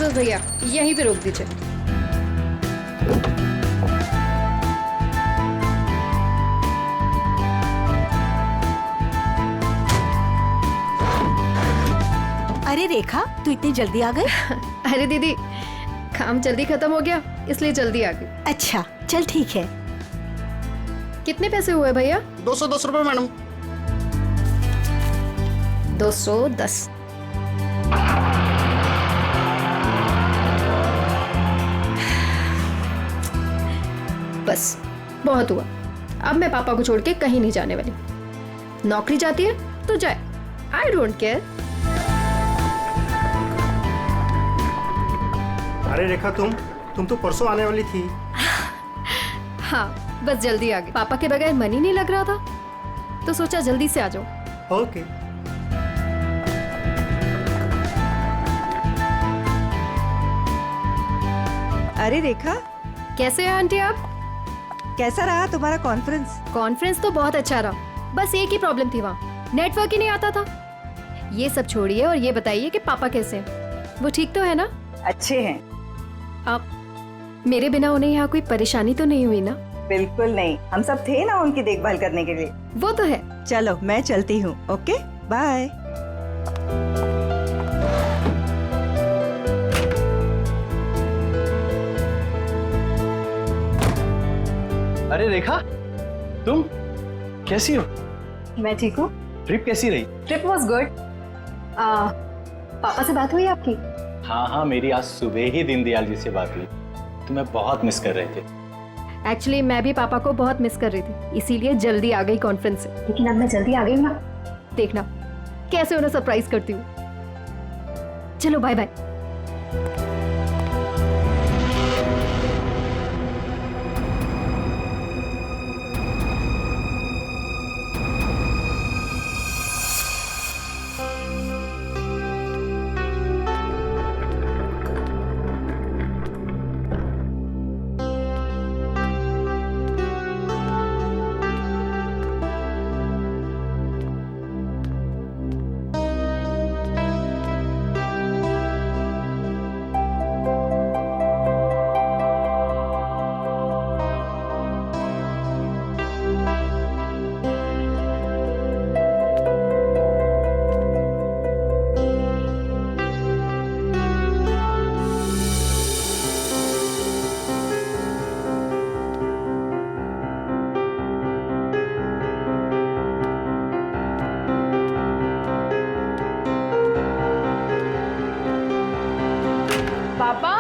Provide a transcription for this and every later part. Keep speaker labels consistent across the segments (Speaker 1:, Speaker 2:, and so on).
Speaker 1: बस भैया यहीं पे रोक दीजिए।
Speaker 2: अरे रेखा, तू इतनी जल्दी आ गई?
Speaker 1: अरे दीदी, काम जल्दी खत्म हो गया इसलिए जल्दी आ गई।
Speaker 2: अच्छा चल ठीक है।
Speaker 1: कितने पैसे हुए भैया?
Speaker 3: 210 रुपए मैडम।
Speaker 1: 210। बस बहुत हुआ। अब मैं पापा को छोड़ के कहीं नहीं जाने वाली। नौकरी जाती है तो जाए, आई डोंट केयर।
Speaker 3: अरे रेखा, तुम तो परसों आने वाली थी।
Speaker 1: हाँ बस जल्दी आ गई। पापा के बगैर मन ही नहीं लग रहा था तो सोचा जल्दी से आ जाओ।
Speaker 3: ओके।
Speaker 4: अरे रेखा,
Speaker 1: कैसे हैं आंटी आप?
Speaker 4: कैसा रहा तुम्हारा कॉन्फ्रेंस?
Speaker 1: कॉन्फ्रेंस तो बहुत अच्छा रहा, बस एक ही प्रॉब्लम थी, वहाँ नेटवर्क ही नहीं आता था। ये सब छोड़िए और ये बताइए कि पापा कैसे हैं? वो ठीक तो है ना?
Speaker 4: अच्छे हैं।
Speaker 1: आप मेरे बिना उन्हें यहाँ कोई परेशानी तो नहीं हुई ना?
Speaker 4: बिल्कुल नहीं, हम सब थे ना उनकी देखभाल करने के लिए।
Speaker 1: वो तो है।
Speaker 4: चलो मैं चलती हूँ। Okay bye.
Speaker 5: अरे रेखा, तुम कैसी हो?
Speaker 1: मैं ठीक हूँ।
Speaker 5: ट्रिप कैसी रही?
Speaker 1: Trip was good. पापा से बात हुई आपकी?
Speaker 5: हाँ, मेरी आज सुबह ही दीनदयाल जी से बात हुई। तुम्हें बहुत मिस कर रहे थे।
Speaker 1: एक्चुअली मैं भी पापा को बहुत मिस कर रही थी, इसीलिए जल्दी आ गई कॉन्फ्रेंस से। लेकिन अब मैं जल्दी आ गई ना, देखना कैसे उन्हें सरप्राइज करती हूँ। चलो बाय बाय। पापा,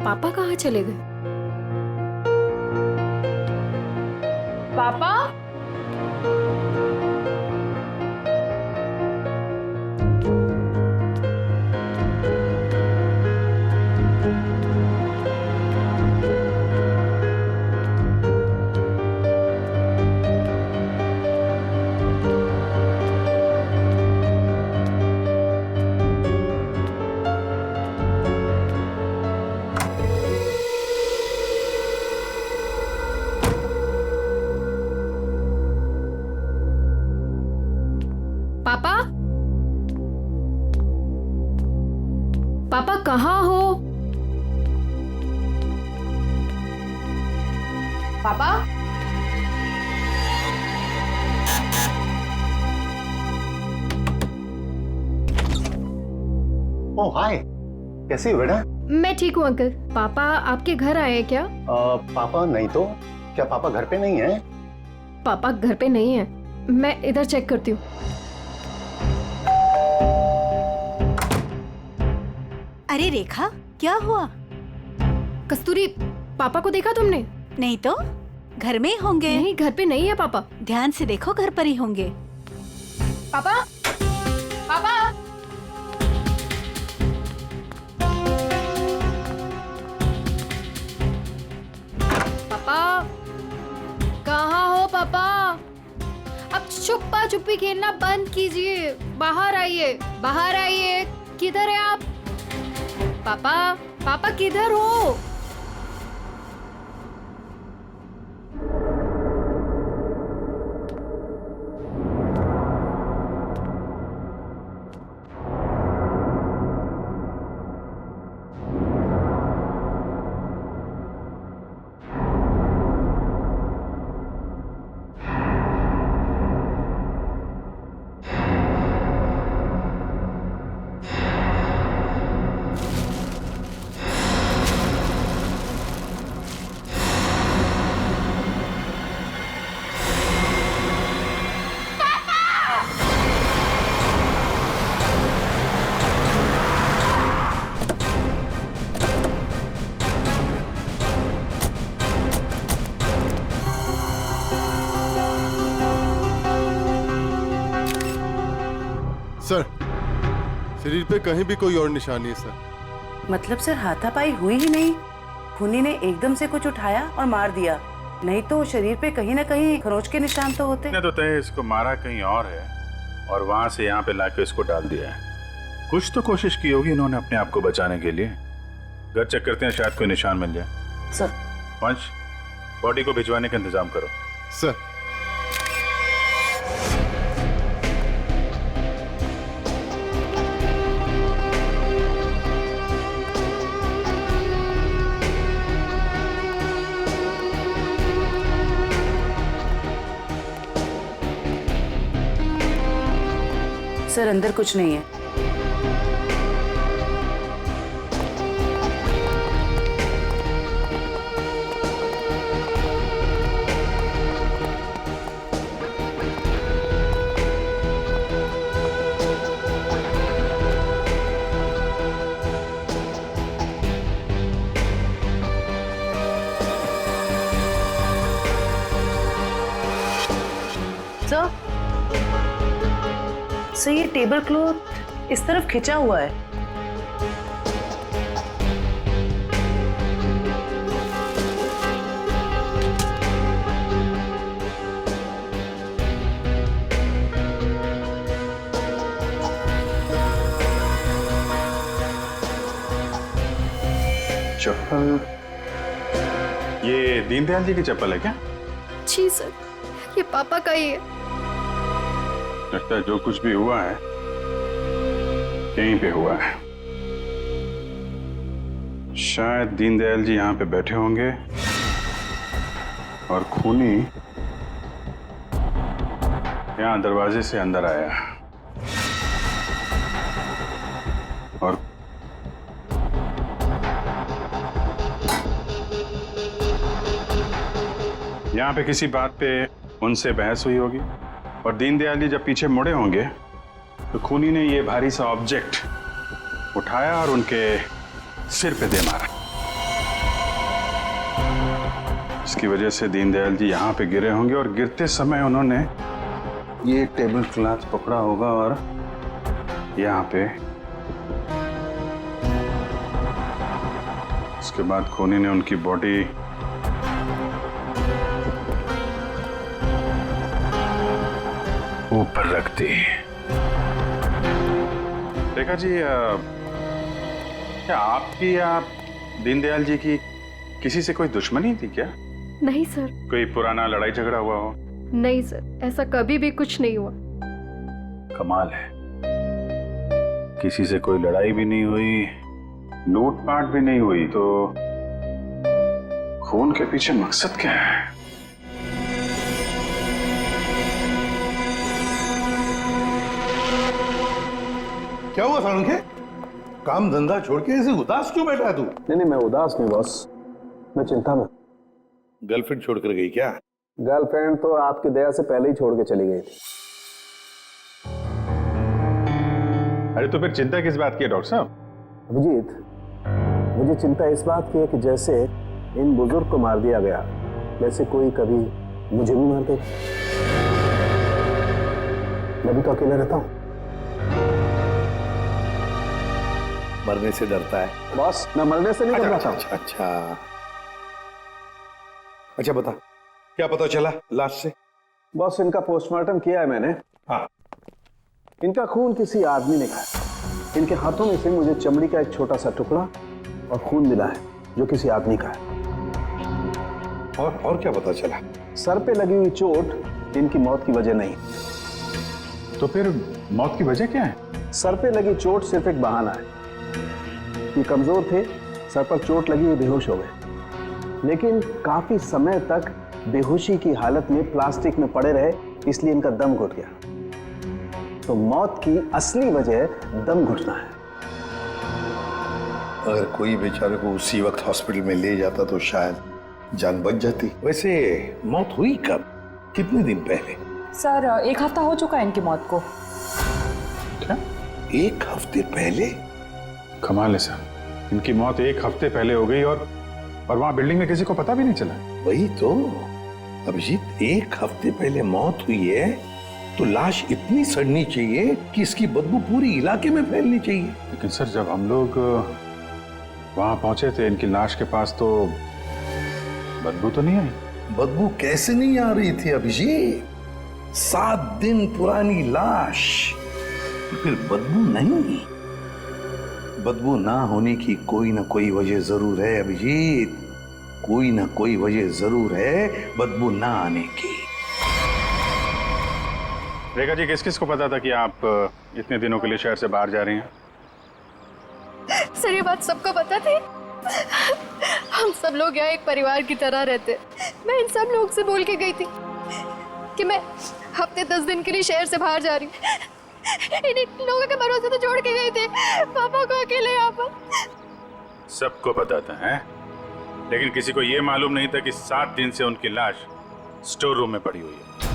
Speaker 1: पापा कहाँ चले गए? पापा, पापा, पापा कहाँ हो? पापा,
Speaker 3: ओह हाय, कैसी हो बेटा?
Speaker 1: मैं ठीक हूँ अंकल। पापा आपके घर आए हैं क्या?
Speaker 3: पापा नहीं तो। क्या पापा घर पे नहीं है?
Speaker 1: पापा घर पे नहीं है, मैं इधर चेक करती हूँ।
Speaker 2: अरे रेखा, क्या हुआ?
Speaker 1: कस्तूरी, पापा को देखा तुमने?
Speaker 2: नहीं तो, घर में ही होंगे।
Speaker 1: नहीं, घर पे नहीं है पापा।
Speaker 2: ध्यान से देखो, घर पर ही होंगे।
Speaker 1: पापा, पापा, पापा, छुपी खेलना बंद कीजिए, बाहर आइए, बाहर आइए। किधर है आप? पापा, पापा किधर हो?
Speaker 6: सर, शरीर पे कहीं भी कोई और निशान नहीं है सर।
Speaker 7: मतलब सर हाथापाई हुई ही नहीं, खूनी ने एकदम से कुछ उठाया और मार दिया, नहीं तो शरीर पे कहीं ना कहीं खरोंच के निशान तो होते।
Speaker 8: तो तय इसको मारा कहीं और है और वहां से यहाँ पे लाके इसको डाल दिया है। कुछ तो कोशिश की होगी इन्होंने अपने आप को बचाने के लिए। घर चेक करते हैं, शायद कोई निशान मिल जाए।
Speaker 7: सर
Speaker 8: वंश, बॉडी को भिजवाने का इंतजाम करो।
Speaker 6: सर,
Speaker 7: सर अंदर कुछ नहीं है। सर ये टेबल क्लॉथ इस तरफ खिंचा हुआ है।
Speaker 8: चप्पल, ये दीनदयाल जी की चप्पल है क्या?
Speaker 1: जी सर, ये पापा का ही है।
Speaker 8: लगता है जो कुछ भी हुआ है यहीं पे हुआ है। शायद दीनदयाल जी यहाँ पे बैठे होंगे और खूनी यहाँ दरवाजे से अंदर आया और यहाँ पे किसी बात पे उनसे बहस हुई होगी और दीनदयाल जी जब पीछे मुड़े होंगे तो खूनी ने ये भारी सा ऑब्जेक्ट उठाया और उनके सिर पे दे मारा। इसकी वजह से दीनदयाल जी यहाँ पे गिरे होंगे और गिरते समय उन्होंने ये टेबल क्लॉथ पकड़ा होगा और यहाँ पे उसके बाद खूनी ने उनकी बॉडी ऊपर रख दी। देखा जी, क्या आपकी या दीनदयाल जी की किसी से कोई दुश्मनी थी क्या?
Speaker 1: नहीं सर।
Speaker 8: कोई पुराना लड़ाई झगड़ा हुआ हो?
Speaker 1: नहीं सर, ऐसा कभी भी कुछ नहीं हुआ।
Speaker 8: कमाल है, किसी से कोई लड़ाई भी नहीं हुई, लूटपाट भी नहीं हुई, तो खून के पीछे मकसद क्या है?
Speaker 9: क्या हुआ सालुंखे? काम धंधा छोड़ के ऐसे उदास क्यों बैठा है तू?
Speaker 10: नहीं, मैं उदास नहीं बॉस, मैं चिंता में।
Speaker 9: गर्लफ्रेंड छोड़कर गई क्या?
Speaker 10: गर्लफ्रेंड तो आपकी दया से पहले ही छोड़ के चली गई थी।
Speaker 8: अरे तो फिर चिंता किस बात की है डॉक्टर साहब?
Speaker 10: अभिजीत, मुझे चिंता इस बात की है कि जैसे इन बुजुर्ग को मार दिया गया, वैसे कोई कभी मुझे भी मार देगा। मैं भी तो अकेला रहता हूँ।
Speaker 9: मरने से डरता है
Speaker 10: बॉस, मैं मरने से नहीं डरता।
Speaker 9: अच्छा बता, क्या पता चला लाश से?
Speaker 10: बॉस, इनका पोस्टमार्टम किया है मैंने
Speaker 9: हाँ।
Speaker 10: इनका खून किसी आदमी ने खाया। इनके हाथों में से मुझे चमड़ी का एक छोटा सा टुकड़ा और खून मिला है जो किसी आदमी का है।
Speaker 9: और क्या पता चला?
Speaker 10: सर पे लगी हुई चोट इनकी मौत की वजह नहीं।
Speaker 8: तो फिर मौत की वजह क्या है?
Speaker 10: सर पे लगी चोट सिर्फ एक बहाना है। ये कमजोर थे, सर पर चोट लगी, ये बेहोश हो गए, लेकिन काफी समय तक बेहोशी की हालत में प्लास्टिक में पड़े रहे, इसलिए इनका दम घुट गया। तो मौत की असली वजह दम घुटना है।
Speaker 9: अगर कोई बेचारे को उसी वक्त हॉस्पिटल में ले जाता तो शायद जान बच जाती। वैसे मौत हुई कब, कितने दिन पहले?
Speaker 11: सर 1 हफ्ता हो चुका है इनकी मौत को।
Speaker 8: क्या?
Speaker 9: 1 हफ्ते पहले?
Speaker 8: कमाल है सर, इनकी मौत 1 हफ्ते पहले हो गई और वहां बिल्डिंग में किसी को पता भी नहीं चला।
Speaker 9: वही तो अभिजीत, 1 हफ्ते पहले मौत हुई है तो लाश इतनी सड़नी चाहिए कि इसकी बदबू पूरी इलाके में फैलनी चाहिए।
Speaker 8: लेकिन सर जब हम लोग वहां पहुंचे थे इनकी लाश के पास तो बदबू तो नहीं आई।
Speaker 9: बदबू कैसे नहीं आ रही थी अभिजीत? 7 दिन पुरानी लाश, फिर बदबू नहीं? बदबू ना होने की कोई ना कोई वजह जरूर है अभिजीत, कोई ना कोई वजह जरूर है बदबू ना आने की।
Speaker 8: रेखा जी, किस किस को पता था कि आप इतने दिनों के लिए शहर से बाहर जा रही हैं?
Speaker 1: सर ये बात सबको पता थी। हम सब लोग यहाँ एक परिवार की तरह रहते। मैं इन सब लोग से बोल के गई थी कि मैं हफ्ते 10 दिन के लिए शहर से बाहर जा रही हूँ। इन लोगों के भरोसे तो छोड़ के गई थी पापा को अकेले यहाँ पर।
Speaker 8: सबको पता था है? लेकिन किसी को यह मालूम नहीं था कि 7 दिन से उनकी लाश स्टोर रूम में पड़ी हुई है।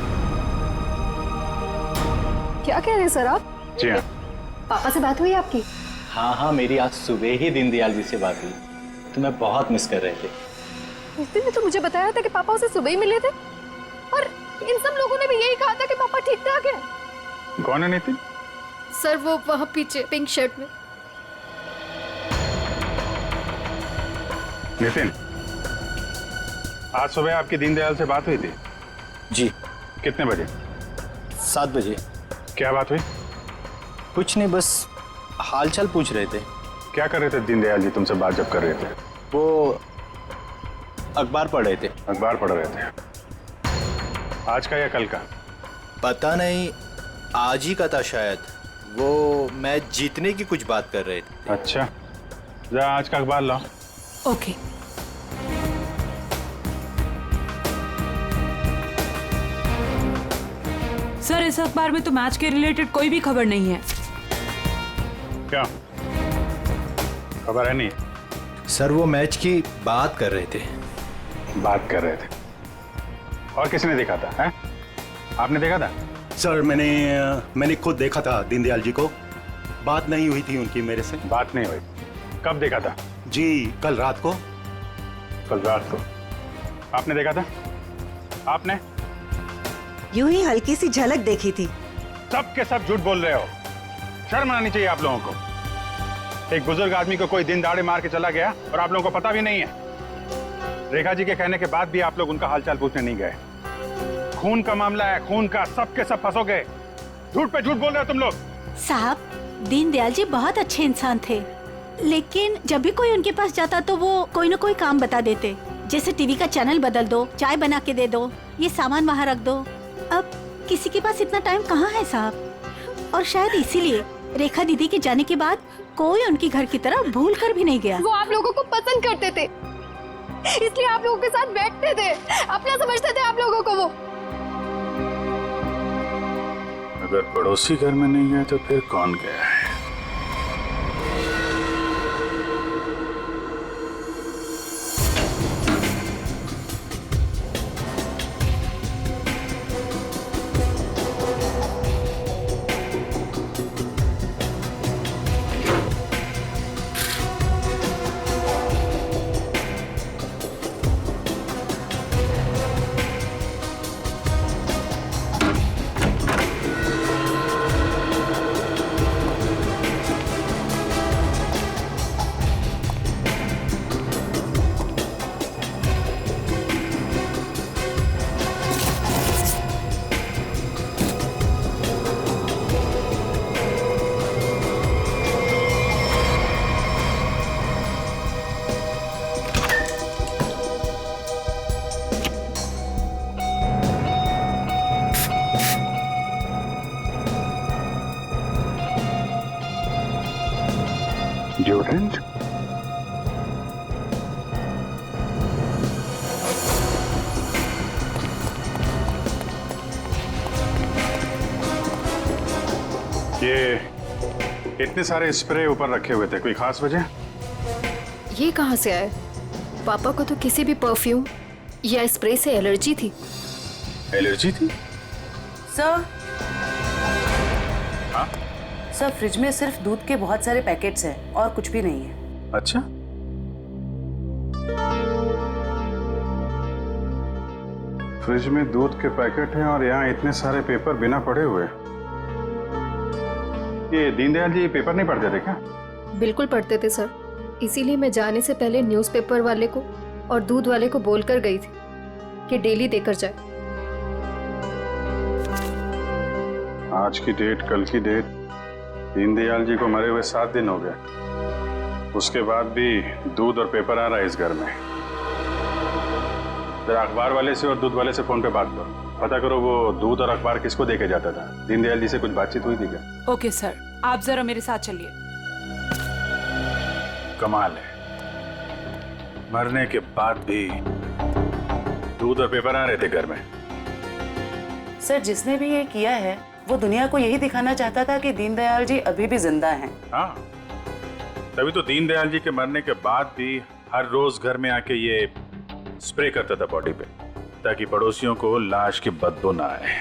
Speaker 1: क्या कह रहे हैं सर आप?
Speaker 8: जी हाँ।
Speaker 1: पापा से बात हुई आपकी?
Speaker 5: हाँ, मेरी आज सुबह ही दीनदयाल जी से बात हुई। तुम्हें बहुत मिस कर रहे थे।
Speaker 1: उस दिन तो मुझे बताया था कि पापा उसे सुबह ही मिले थे और इन सब लोगों ने भी यही कहा था कि पापा ठीक ठाक है।
Speaker 8: कौन है नितिन?
Speaker 1: सर वो वहाँ पीछे पिंक शर्ट में।
Speaker 8: नितिन, आज सुबह आपकी दीनदयाल से बात हुई थी?
Speaker 5: जी।
Speaker 8: कितने बजे?
Speaker 5: 7 बजे।
Speaker 8: क्या बात हुई?
Speaker 5: कुछ नहीं, बस हालचाल पूछ रहे थे।
Speaker 8: क्या कर रहे थे दीनदयाल जी तुमसे बात जब कर रहे थे?
Speaker 5: वो अखबार पढ़ रहे थे।
Speaker 8: अखबार पढ़ रहे थे? आज का या कल का?
Speaker 12: पता नहीं, आज ही का था शायद। वो मैच जीतने की कुछ बात कर रहे थे।
Speaker 8: अच्छा, जा आज का अखबार लाओ।
Speaker 2: ओके।
Speaker 11: सर इस अखबार में तो मैच के रिलेटेड कोई भी खबर नहीं है।
Speaker 8: क्या खबर है? नहीं
Speaker 12: सर, वो मैच की बात कर रहे थे।
Speaker 8: बात कर रहे थे? और किसने देखा था? है? आपने देखा था?
Speaker 3: सर मैंने खुद देखा था दीनदयाल जी को। बात नहीं हुई थी उनकी मेरे से।
Speaker 8: बात नहीं हुई? कब देखा था?
Speaker 3: जी कल रात को।
Speaker 8: कल रात को आपने देखा था? आपने?
Speaker 4: यूं ही हल्की सी झलक देखी थी।
Speaker 8: सब के सब झूठ बोल रहे हो। शर्म आनी चाहिए आप लोगों को। एक बुजुर्ग आदमी को कोई दिन दाड़े मार के चला गया और आप लोगों को पता भी नहीं है। रेखा जी के कहने के बाद भी आप लोग उनका हालचाल पूछने नहीं गए। खून का मामला है, खून का, सब के सब फंसोगे। झूठ पे झूठ बोल रहे हो तुम लोग।
Speaker 2: साहब, दीनदयाल जी बहुत अच्छे इंसान थे, लेकिन जब भी कोई उनके पास जाता तो वो कोई ना कोई काम बता देते, जैसे टीवी का चैनल बदल दो, चाय बना के दे दो, ये सामान वहाँ रख दो। अब किसी के पास इतना टाइम कहाँ है साहब? और शायद इसीलिए रेखा दीदी के जाने के बाद कोई उनकी घर की तरह भूल कर भी नहीं गया।
Speaker 1: वो आप लोगों को पसंद करते थे, इसलिए आप लोगों के साथ बैठते थे, अपना समझते थे आप लोगों को वो।
Speaker 8: अगर पड़ोसी घर में नहीं गया तो फिर कौन गया है? इतने सारे स्प्रे ऊपर रखे हुए थे, कोई खास वजह?
Speaker 1: ये कहाँ से आए? पापा को तो किसी भी परफ्यूम या स्प्रे से एलर्जी थी।
Speaker 8: एलर्जी थी?
Speaker 7: सर,
Speaker 8: हाँ?
Speaker 7: सर फ्रिज में सिर्फ दूध के बहुत सारे पैकेट्स हैं और कुछ भी नहीं है।
Speaker 8: अच्छा, फ्रिज में दूध के पैकेट हैं और यहाँ इतने सारे पेपर बिना पढ़े हुए। ये दीनदयाल जी पेपर नहीं पढ़ते थे क्या?
Speaker 1: बिल्कुल पढ़ते थे सर, इसीलिए मैं जाने से पहले न्यूज़पेपर वाले को और दूध वाले को बोलकर गई थी कि डेली देकर जाए।
Speaker 8: आज की डेट, कल की डेट, दीनदयाल जी को मरे हुए 7 दिन हो गए। उसके बाद भी दूध और पेपर आ रहा है इस घर में। जरा अखबार वाले से और दूध वाले से फोन पे बात करो, पता करो वो दूध और अखबार किसको देके जाता था। दीनदयाल जी से कुछ बातचीत हुई थी क्या?
Speaker 11: ओके सर, आप जरा मेरे साथ चलिए।
Speaker 8: कमाल है, मरने के बाद भी दूध और पेपर आ रहे थे घर में।
Speaker 7: सर, जिसने भी ये किया है वो दुनिया को यही दिखाना चाहता था कि दीनदयाल जी अभी भी जिंदा हैं।
Speaker 8: हाँ, तभी तो दीनदयाल जी के मरने के बाद भी हर रोज घर में आके ये स्प्रे करता था बॉडी पे, ताकि पड़ोसियों को लाश की बदबू ना आए।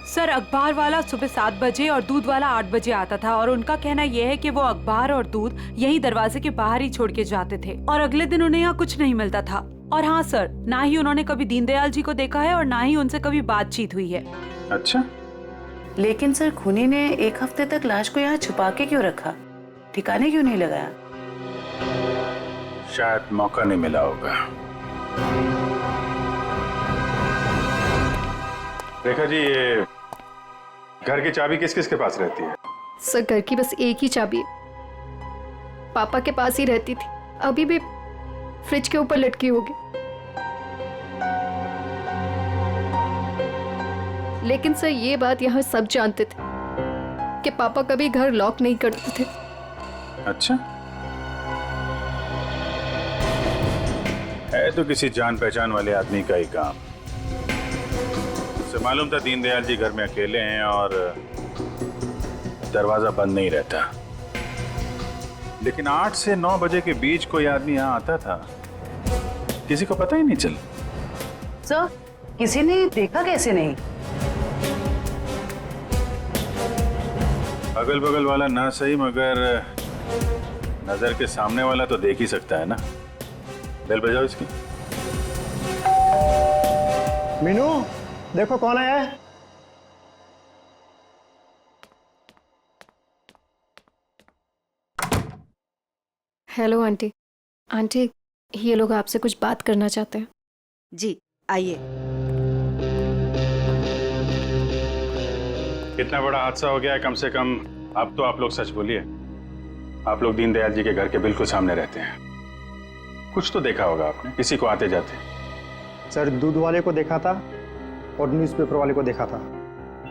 Speaker 11: सर अखबार वाला सुबह 7 बजे और दूध वाला 8 बजे आता था और उनका कहना यह है कि वो अखबार और दूध यही दरवाजे के बाहर ही छोड़ के जाते थे और अगले दिन उन्हें यहाँ कुछ नहीं मिलता था। और हाँ सर, ना ही उन्होंने कभी दीनदयाल जी को देखा है और ना ही उनसे कभी बातचीत हुई है।
Speaker 8: अच्छा,
Speaker 7: लेकिन सर खूनी ने 1 हफ्ते तक लाश को यहाँ छुपा के क्यों रखा? ठिकाने क्यों नहीं लगाया?
Speaker 8: शायद मौका नहीं मिला होगा। रेखा जी, ये घर की चाबी किस किस के पास रहती है?
Speaker 1: सर घर की बस एक ही चाबी है, पापा के पास ही रहती थी, अभी भी फ्रिज के ऊपर लटकी होगी। लेकिन सर ये बात यहाँ सब जानते थे कि पापा कभी घर लॉक नहीं करते थे।
Speaker 8: अच्छा, है तो किसी जान पहचान वाले आदमी का ही काम। उसे मालूम था दीनदयाल जी घर में अकेले हैं और दरवाजा बंद नहीं रहता, लेकिन 8 से 9 बजे के बीच कोई आदमी यहाँ आता था, किसी को पता ही नहीं चला।
Speaker 7: सर, किसी ने देखा कैसे नहीं?
Speaker 8: अगल बगल वाला ना सही, मगर नजर के सामने वाला तो देख ही सकता है ना। बेल बजाओ इसकी।
Speaker 10: मीनू, देखो कौन आया है।
Speaker 1: Hello aunty. आंटी, ये लोग आपसे कुछ बात करना चाहते हैं।
Speaker 2: जी आइए।
Speaker 8: इतना बड़ा हादसा हो गया है, कम से कम अब तो आप लोग सच बोलिए। आप लोग दीनदयाल जी के घर के बिल्कुल सामने रहते हैं, कुछ तो देखा होगा आपने, किसी को आते जाते।
Speaker 10: सर, दूध वाले को देखा था और न्यूज़पेपर वाले को देखा था।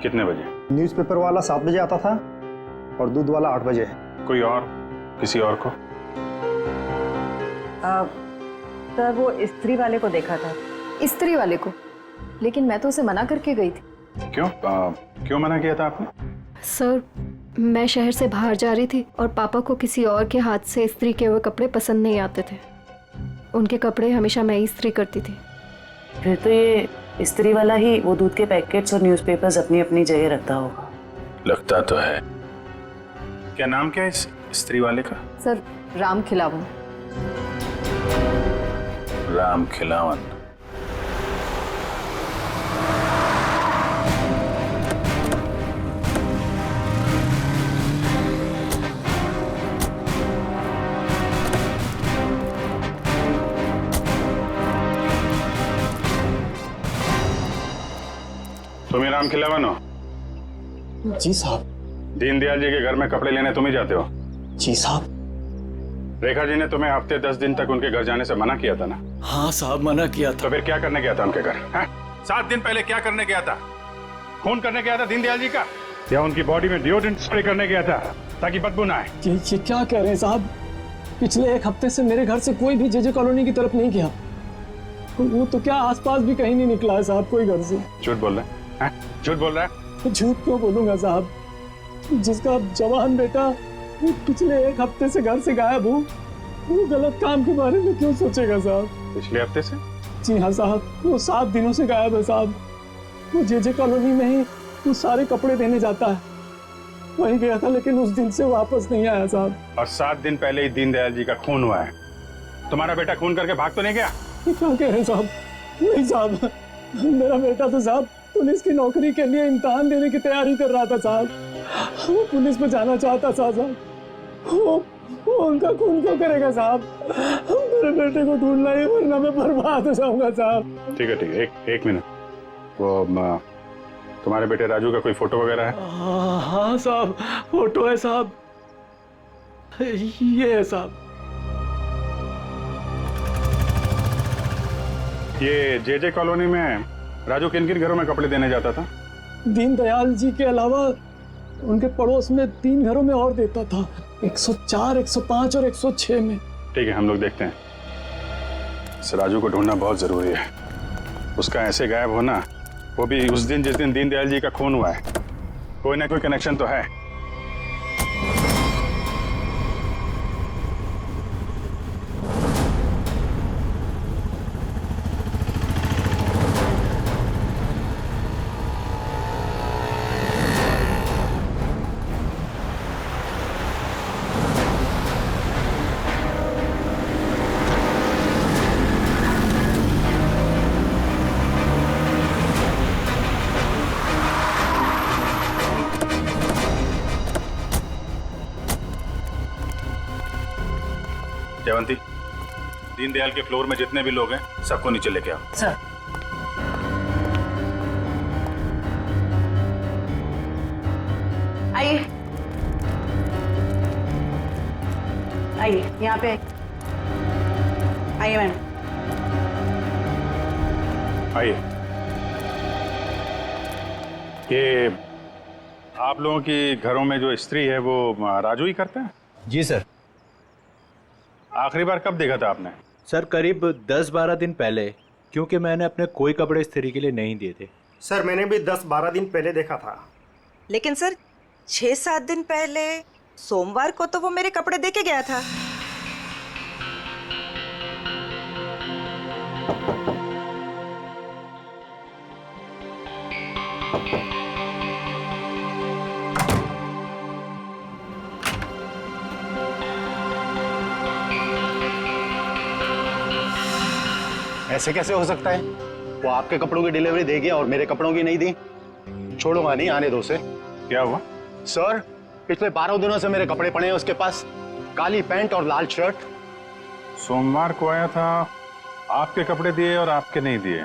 Speaker 8: कितने बजे?
Speaker 10: न्यूज़पेपर वाला 7 बजे आता था और दूध वाला 8 बजे।
Speaker 8: कोई और, किसी और को?
Speaker 4: सर, वो स्त्री वाले को देखा था।
Speaker 1: स्त्री वाले को? लेकिन मैं तो उसे मना करके गई थी।
Speaker 8: क्यों? क्यों मना किया था आपने?
Speaker 1: सर, मैं शहर से बाहर जा रही थी और पापा को किसी और के हाथ से इस्त्री किए हुए कपड़े पसंद नहीं आते थे। उनके कपड़े हमेशा मैं इस्त्री करती थी।
Speaker 7: फिर तो ये स्त्री वाला ही वो दूध के पैकेट्स और न्यूज़पेपर्स अपनी अपनी जगह रखता होगा।
Speaker 8: लगता तो है। क्या नाम क्या है इस स्त्री वाले का?
Speaker 1: सर, राम खिलावन।
Speaker 8: राम खिलावन। तुम्हें राम खिलावन हो?
Speaker 10: जी साहब।
Speaker 8: दीनदयाल जी के घर में कपड़े लेने तुम ही जाते हो?
Speaker 10: जी साहब।
Speaker 8: रेखा जी ने तुम्हें हफ्ते 10 दिन तक उनके घर जाने से मना किया था ना?
Speaker 12: हाँ साहब, मना किया था।
Speaker 8: तो फिर क्या करने गया था उनके घर? 7 दिन पहले क्या करने गया था? खून करने गया था दीनदयाल जी का, या उनकी बॉडी में डिओड्रेंट स्प्रे करने गया था ताकि बदबू ना आए?
Speaker 10: ये क्या कह रहे हैं साहब? पिछले 1 हफ्ते से मेरे घर से कोई भी जेजे कॉलोनी की तरफ नहीं गया। वो तो क्या आसपास भी कहीं नहीं निकला है साहब, कोई घर से।
Speaker 8: झूठ बोल रहा है? झूठ बोल रहा है?
Speaker 10: झूठ क्यों बोलूंगा साहब? जिसका जवान बेटा पिछले 1 हफ्ते से घर से गायब हो, वो गलत काम के बारे में क्यों सोचेगा साहब?
Speaker 8: पिछले हफ्ते से?
Speaker 10: जी हाँ साहब, वो 7 दिनों से गायब है साहब। वो जे कॉलोनी में ही वो सारे कपड़े देने जाता है, वहीं गया था लेकिन उस दिन से वापस नहीं आया साहब।
Speaker 8: और 7 दिन पहले ही दीनदयाल जी का खून हुआ है। तुम्हारा बेटा खून करके भाग तो नहीं गया?
Speaker 10: क्या कह रहे हैं साहब? नहीं साहब, मेरा बेटा तो साहब पुलिस की नौकरी के लिए इम्तिहान देने की तैयारी कर रहा था साहब। वो पुलिस में जाना चाहता था साहब। वो उनका खून क्यों करेगा साहब? मेरे बेटे को ढूंढना ही, वरना मैं बर्बाद हो जाऊंगा साहब।
Speaker 8: ठीक है, एक मिनट। वो तुम्हारे बेटे राजू का कोई फोटो वगैरह है?
Speaker 10: हाँ साहब, फोटो है साहब, ये है साहब।
Speaker 8: ये जे कॉलोनी में राजू किन किन घरों में कपड़े देने जाता था?
Speaker 10: दीनदयाल जी के अलावा उनके पड़ोस में 3 घरों में और देता था, 104, 105 और 106 में।
Speaker 8: ठीक है, हम लोग देखते हैं। इस राजू को ढूंढना बहुत जरूरी है। उसका ऐसे गायब होना, वो भी उस दिन जिस दिन दीनदयाल जी का खून हुआ है, कोई ना कोई कनेक्शन तो है। जयवंती, दीनदयाल के फ्लोर में जितने भी लोग हैं सबको नीचे लेके आओ।
Speaker 7: सर। आइए आइए, यहाँ पे आइए मैम।
Speaker 8: आइए। ये आप लोगों की घरों में जो स्त्री है वो राजू ही करता है?
Speaker 12: जी सर।
Speaker 8: आखिरी बार कब देखा था आपने?
Speaker 12: सर करीब 10-12 दिन पहले, क्योंकि मैंने अपने कोई कपड़े स्त्री के लिए नहीं दिए थे।
Speaker 13: सर मैंने भी 10-12 दिन पहले देखा था।
Speaker 14: लेकिन सर 6-7 दिन पहले सोमवार को तो वो मेरे कपड़े दे के गया था।
Speaker 3: ऐसे कैसे हो सकता है? वो आपके कपड़ों की डिलीवरी दे गया और मेरे कपड़ों की नहीं दी। छोड़ूंगा नहीं, आने दो उसे।
Speaker 8: क्या हुआ?
Speaker 3: सर पिछले 12 दिनों से मेरे कपड़े पड़े हैं उसके पास, काली पैंट और लाल शर्ट।
Speaker 8: सोमवार को आया था, आपके कपड़े दिए और आपके नहीं दिए।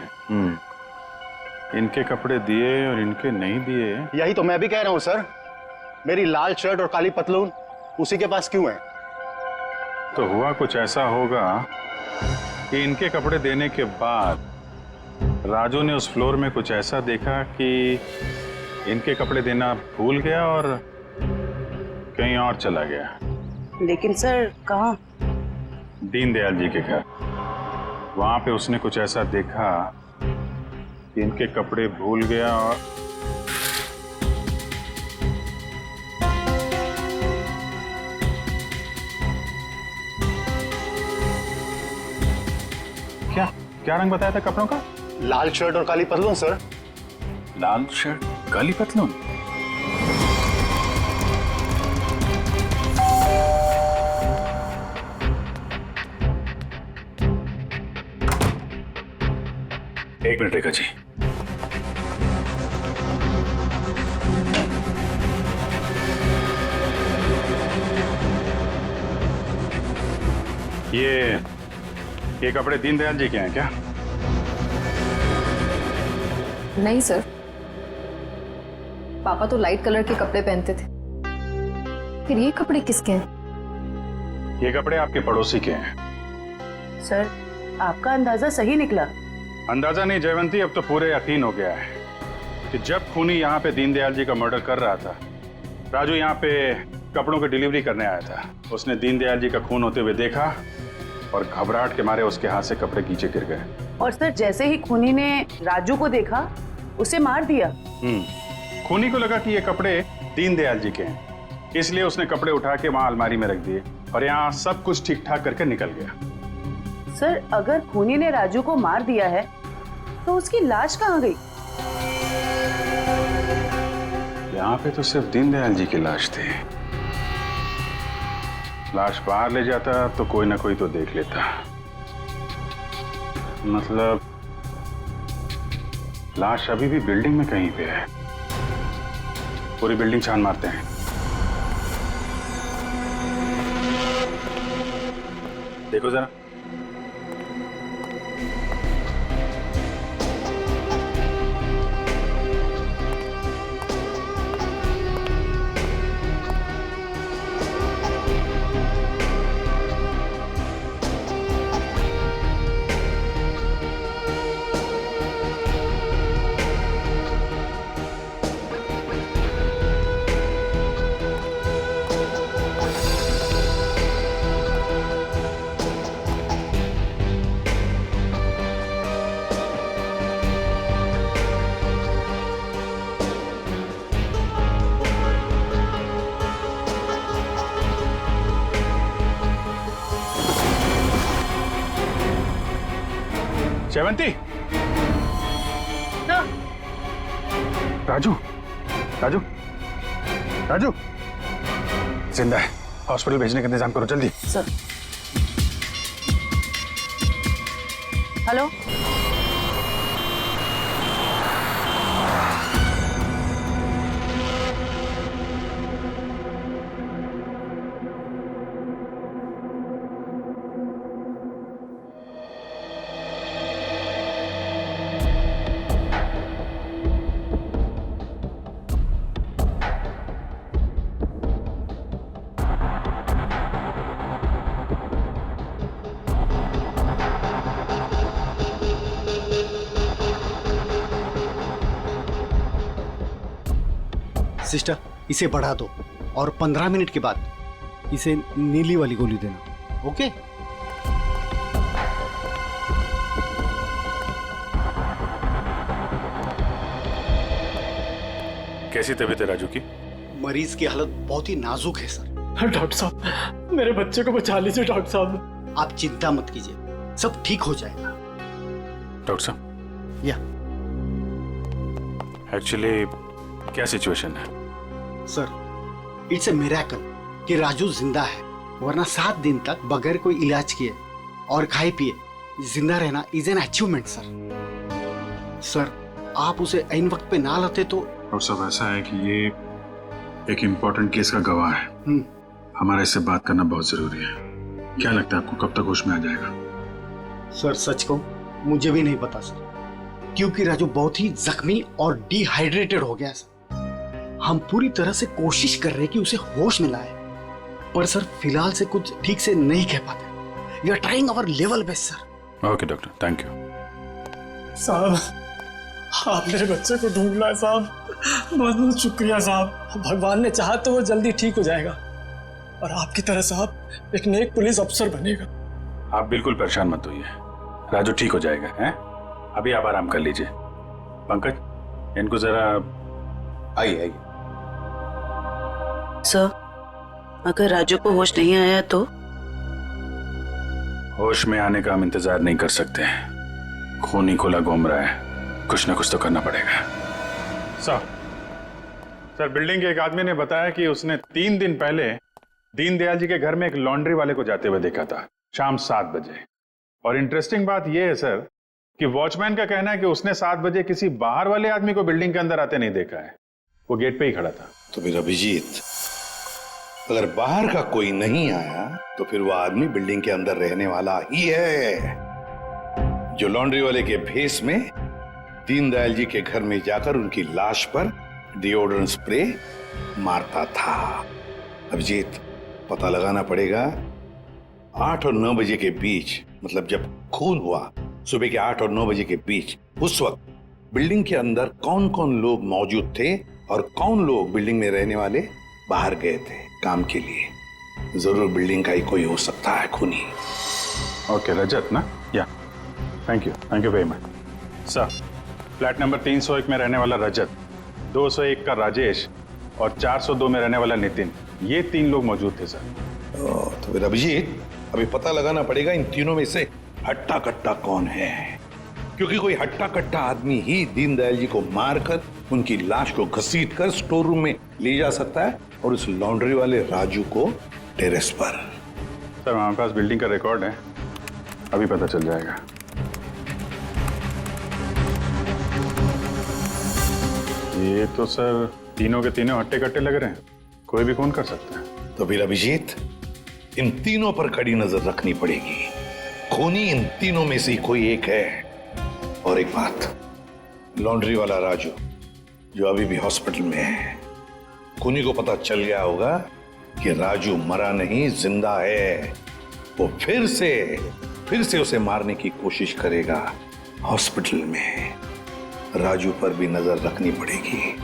Speaker 8: इनके कपड़े दिए और इनके नहीं दिए।
Speaker 3: यही तो मैं भी कह रहा हूँ सर, मेरी लाल शर्ट और काली पतलून उसी के पास क्यों है?
Speaker 8: तो हुआ कुछ ऐसा होगा कि इनके कपड़े देने के बाद राजू ने उस फ्लोर में कुछ ऐसा देखा कि इनके कपड़े देना भूल गया और कहीं और चला गया।
Speaker 7: लेकिन सर कहाँ?
Speaker 8: दीनदयाल जी के घर। वहां पे उसने कुछ ऐसा देखा कि इनके कपड़े भूल गया और क्या रंग बताया था कपड़ों का?
Speaker 3: लाल शर्ट और काली पतलून सर।
Speaker 8: लाल शर्ट काली पतलून? एक मिनट रेखा जी। ये कपड़े दीनदयाल जी के हैं क्या?
Speaker 1: नहीं सर, पापा तो लाइट कलर के कपड़े पहनते थे। फिर ये कपड़े किसके हैं?
Speaker 8: ये कपड़े आपके पड़ोसी के हैं।
Speaker 7: सर आपका अंदाजा सही निकला।
Speaker 8: अंदाजा नहीं जयवंती, अब तो पूरे यकीन हो गया है कि जब खूनी यहाँ पे दीनदयाल जी का मर्डर कर रहा था, राजू यहाँ पे कपड़ों की डिलीवरी करने आया था। उसने दीनदयाल जी का खून होते हुए देखा और घबराहट के मारे उसके हाथ से कपड़े नीचे गिर गए।
Speaker 7: और सर जैसे ही खूनी ने राजू को देखा, उसे मार दिया।
Speaker 8: खूनी को लगा कि ये कपड़े दीनदयाल जी के हैं, इसलिए उसने कपड़े उठा के वहां अलमारी में रख दिए और यहाँ सब कुछ ठीक ठाक करके निकल गया।
Speaker 7: सर, अगर खूनी ने राजू को मार दिया है तो उसकी लाश कहाँ गई?
Speaker 8: यहाँ पे तो सिर्फ दीनदयाल जी की लाश थी। लाश बाहर ले जाता तो कोई ना कोई तो देख लेता। मतलब लाश अभी भी बिल्डिंग में कहीं पे है। पूरी बिल्डिंग छान मारते हैं। देखो जरा। जयवंती, राजू, राजू, राजू, जिंदा है। हॉस्पिटल भेजने का इंतजाम करो जल्दी।
Speaker 7: सर। हेलो।
Speaker 15: सिस्टर, इसे बढ़ा दो और 15 मिनट के बाद इसे नीली वाली गोली देना। ओके?
Speaker 8: कैसी तबीयत है राजू की?
Speaker 15: मरीज की हालत बहुत ही नाजुक है सर।
Speaker 13: डॉक्टर साहब, मेरे बच्चे को बचा लीजिए डॉक्टर साहब।
Speaker 15: आप चिंता मत कीजिए, सब ठीक हो जाएगा।
Speaker 8: डॉक्टर साहब,
Speaker 15: या
Speaker 8: एक्चुअली क्या सिचुएशन है?
Speaker 15: सर, इट्स ए मिरेकल कि राजू जिंदा है, वरना 7 दिन तक बगैर कोई इलाज किए और खाए पिए जिंदा रहना is an achievement sir. Sir, आप उसे ऐन वक्त पे ना लाते तो।
Speaker 8: और सब ऐसा है कि ये एक इम्पोर्टेंट केस का गवाह है। हमारा इससे बात करना बहुत जरूरी है। क्या लगता है आपको कब तक होश में आ जाएगा?
Speaker 15: सर सच कहूं, मुझे भी नहीं पता सर, क्योंकि राजू बहुत ही जख्मी और डिहाइड्रेटेड हो गया सर। हम पूरी तरह से कोशिश कर रहे हैं कि उसे होश में लाए, पर सर फिलहाल से कुछ ठीक से नहीं कह पाते। We are trying our level best sir.
Speaker 8: Okay doctor, thank you.
Speaker 13: साहब, आप मेरे बच्चे को ढूंढ लाए साहब। बहुत बहुत शुक्रिया साहब। भगवान ने चाहा तो वो जल्दी ठीक हो जाएगा और आपकी तरह साहब एक नेक पुलिस अफसर बनेगा।
Speaker 8: आप बिल्कुल परेशान मत होइए, राजू ठीक हो जाएगा। हैं? अभी आप आराम कर लीजिए। पंकज, इनको जरा
Speaker 12: आइए।
Speaker 7: सर, अगर राजू को होश नहीं आया तो?
Speaker 8: होश में आने का हम इंतजार नहीं कर सकते। खूनी खुला घूम रहा है, कुछ ना कुछ तो करना पड़ेगा। सर, बिल्डिंग के एक आदमी ने बताया कि उसने 3 दिन पहले दीनदयाल जी के घर में एक लॉन्ड्री वाले को जाते हुए देखा था, शाम 7 बजे। और इंटरेस्टिंग बात यह है सर कि वॉचमैन का कहना है कि उसने 7 बजे किसी बाहर वाले आदमी को बिल्डिंग के अंदर आते नहीं देखा है। वो गेट पे ही खड़ा था।
Speaker 9: तो फिर अभिजीत, अगर बाहर का कोई नहीं आया तो फिर वो आदमी बिल्डिंग के अंदर रहने वाला ही है, जो लॉन्ड्री वाले के भेस में दीनदयाल जी के घर में जाकर उनकी लाश पर डिओड्रेंट स्प्रे मारता था। अभिजीत, पता लगाना पड़ेगा 8 और 9 बजे के बीच, मतलब जब खून हुआ सुबह के 8 और 9 बजे के बीच, उस वक्त बिल्डिंग के अंदर कौन कौन लोग मौजूद थे और कौन लोग बिल्डिंग में रहने वाले बाहर गए थे काम के लिए। जरूर बिल्डिंग का ही कोई हो सकता है खूनी।
Speaker 8: ओके रजत ना? या thank you very much sir. Flat number 301 में रहने वाला रजत, 201 का राजेश और 402 में रहने वाला नितिन, ये 3 लोग मौजूद थे सर।
Speaker 9: तो फिर अभिजीत, अभी पता लगाना पड़ेगा इन तीनों में से हट्टा कट्टा कौन है, क्योंकि कोई हट्टा कट्टा आदमी ही दीनदयाल जी को मारकर उनकी लाश को घसीट कर स्टोर रूम में ले जा सकता है और उस लॉन्ड्री वाले राजू को टेरेस पर।
Speaker 8: सर हमारे पास बिल्डिंग का रिकॉर्ड है, अभी पता चल जाएगा। ये तो सर तीनों के तीनों हट्टे कट्टे लग रहे हैं, कोई भी खून कर सकता है।
Speaker 9: तो फिर अभिजीत, इन तीनों पर कड़ी नजर रखनी पड़ेगी। खूनी इन तीनों में से कोई एक है। और एक बात, लॉन्ड्री वाला राजू जो अभी भी हॉस्पिटल में है, खूनी को पता चल गया होगा कि राजू मरा नहीं, जिंदा है। वो फिर से उसे मारने की कोशिश करेगा हॉस्पिटल में। राजू पर भी नजर रखनी पड़ेगी।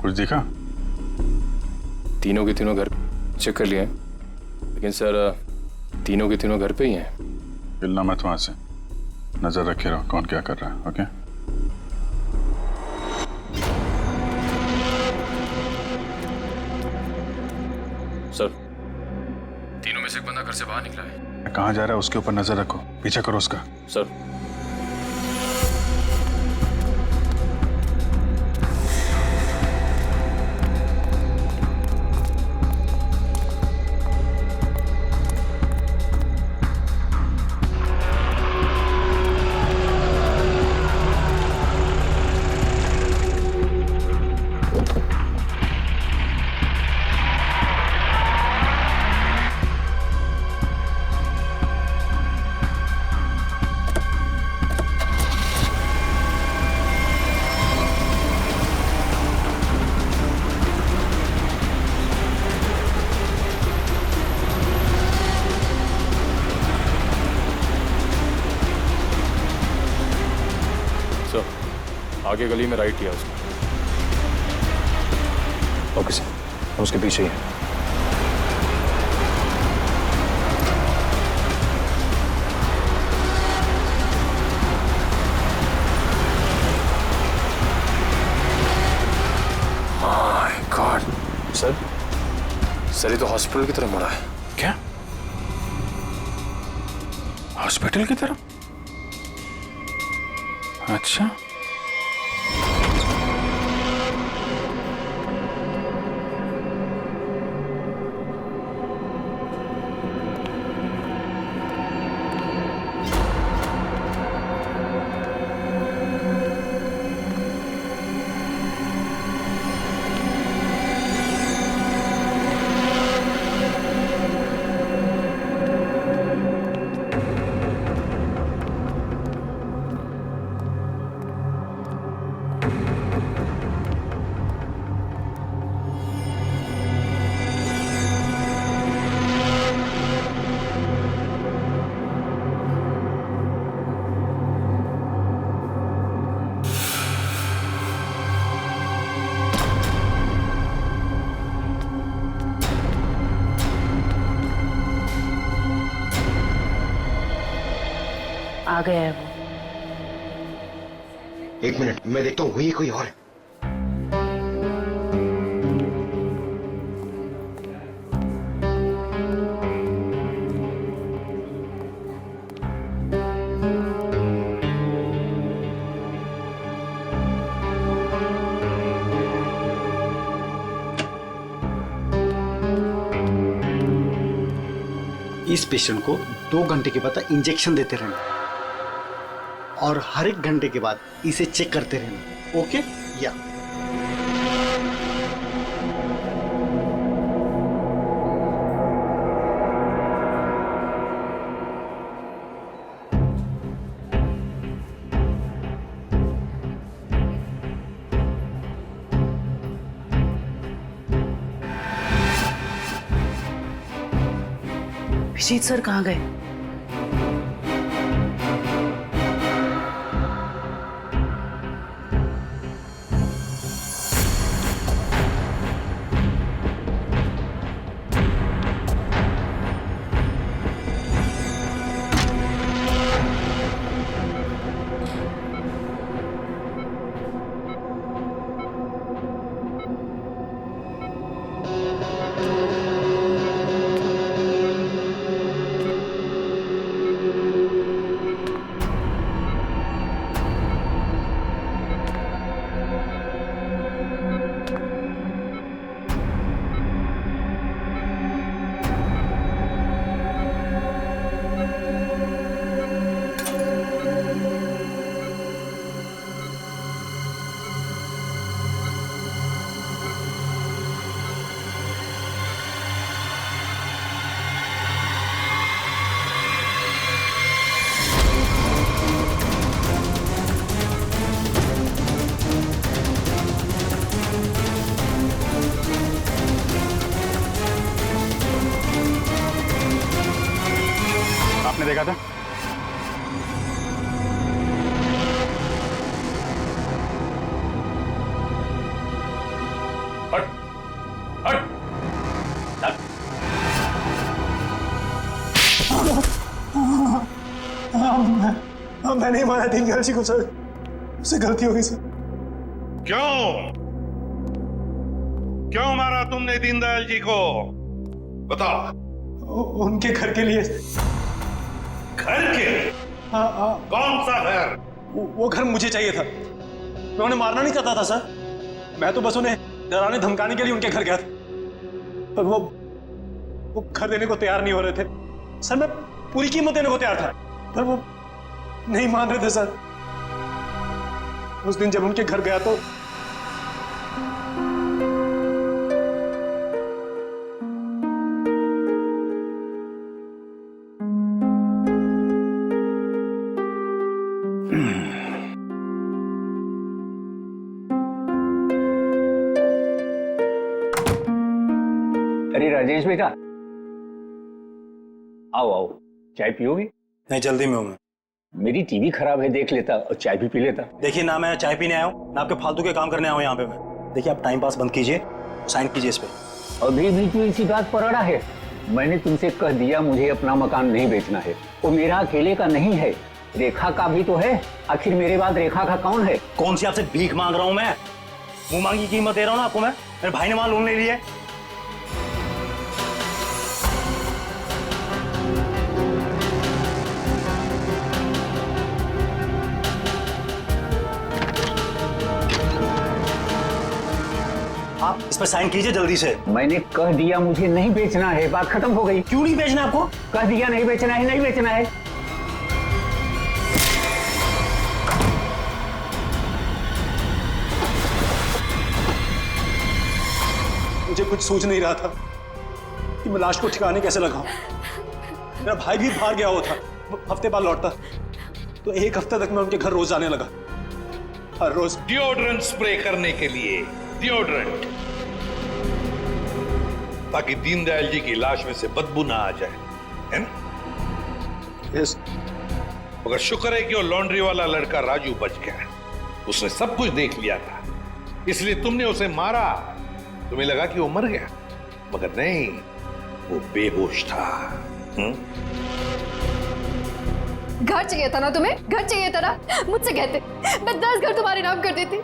Speaker 8: कुछ दिखा?
Speaker 16: तीनों के तीनों घर चेक कर लिए, लेकिन सर तीनों के तीनों घर पे ही हैं।
Speaker 8: हिलना मत वहां से, नजर रखे रहो कौन क्या कर रहा है। ओके
Speaker 16: सर, तीनों में से एक बंदा घर से बाहर निकला है।
Speaker 8: कहाँ जा रहा है उसके ऊपर नजर रखो, पीछा करो उसका।
Speaker 16: सर आगे गली में राइट किया उसने।
Speaker 12: ओके सर, हम उसके पीछे ही हैं।
Speaker 16: माय गॉड सर ये तो हॉस्पिटल की तरफ मुड़ा है।
Speaker 8: क्या? हॉस्पिटल की तरफ? अच्छा
Speaker 7: आ गया है वो।
Speaker 15: एक मिनट, मैं देखता हूँ, वही कोई और है। इस पेशेंट को 2 घंटे के बाद इंजेक्शन देते रहना और हर 1 घंटे के बाद इसे चेक करते रहना। ओके या
Speaker 7: अभिजीत सर कहाँ गए?
Speaker 3: आपने देखा था?
Speaker 8: हट हट
Speaker 13: मैं नहीं मारा दीनदयाल जी को सर, उससे गलती हो गई सर।
Speaker 9: क्यों मारा तुमने दीनदयाल जी को? बताओ।
Speaker 13: उनके घर के लिए।
Speaker 9: घर के?
Speaker 13: हाँ।
Speaker 9: कौन सा घर?
Speaker 13: वो घर मुझे चाहिए था। मैं उन्हें मारना नहीं चाहता था सर, मैं तो बस उन्हें डराने धमकाने के लिए उनके घर गया था, पर वो घर देने को तैयार नहीं हो रहे थे सर। मैं पूरी कीमत देने को तैयार था, पर वो नहीं मान रहे थे सर। उस दिन जब उनके घर गया तो
Speaker 17: अरे राजेश बेटा, आओ आओ, चाय पियोगे?
Speaker 13: नहीं, जल्दी में हूं मैं।
Speaker 17: मेरी टीवी खराब है, देख लेता और चाय भी पी लेता।
Speaker 13: देखिए ना, मैं चाय पीने आया हूँ ना आपके फालतू के काम करने आया हूँ यहाँ पे मैं। देखिए आप टाइम पास बंद कीजिए, साइन कीजिए इस पे।
Speaker 17: अभी भी तू इसी बात पर अड़ा है? मैंने तुमसे कह दिया मुझे अपना मकान नहीं बेचना है। वो मेरा अकेले का नहीं है, रेखा का भी तो है। आखिर मेरे बाद रेखा का कौन है?
Speaker 13: कौन सी आपसे भीख मांग रहा हूँ मैं? मुंह मांगी कीमत दे रहा हूँ ना आपको मैं। मेरे भाई ने वहां लोन ले लिया है। आप इस पर साइन कीजिए जल्दी से।
Speaker 17: मैंने कह दिया मुझे नहीं बेचना है, बात खत्म हो गई।
Speaker 13: क्यों नहीं बेचना आपको?
Speaker 17: कह दिया नहीं बेचना है, नहीं बेचना है।
Speaker 13: मुझे कुछ सूझ नहीं रहा था कि मैं लाश को ठिकाने कैसे लगाऊं। मेरा भाई भी बाहर गया हुआ था, हफ्ते बाद लौटता, तो 1 हफ्ते तक मैं उनके घर रोज जाने लगा, हर रोज।
Speaker 9: डिओड्रेंट स्प्रे करने के लिए, डिओड्रेंट, ताकि दीनदयाल जी की लाश में से बदबू ना आ जाए, है ना?
Speaker 13: यस।
Speaker 9: मगर शुक्र है कि वो लॉन्ड्री वाला लड़का राजू बच गया। उसने सब कुछ देख लिया था, इसलिए तुमने उसे मारा। तुम्हें लगा कि वो मर गया, मगर नहीं, वो बेहोश था।
Speaker 1: घर चाहिए था ना तुम्हें? घर चाहिए था ना? मुझसे कहते, मैं 10 घर तुम्हारे नाम कर देती।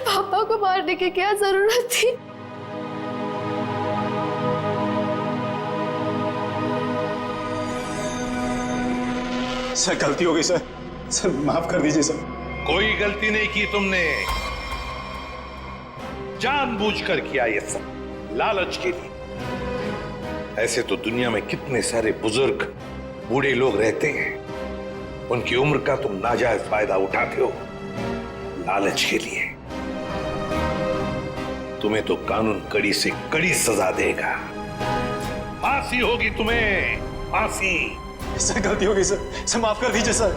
Speaker 1: पापा को मारने की क्या जरूरत थी?
Speaker 13: सर गलती हो गई सर, सर माफ कर दीजिए सर।
Speaker 9: कोई गलती नहीं की तुमने, जानबूझकर किया ये सब, लालच के लिए। ऐसे तो दुनिया में कितने सारे बुजुर्ग बूढ़े लोग रहते हैं, उनकी उम्र का तुम नाजायज फायदा उठाते हो लालच के लिए। तुम्हें तो कानून कड़ी से कड़ी सजा देगा, फांसी होगी तुम्हें, फांसी।
Speaker 13: सर गलती हो गई सर, माफ कर दीजिए सर।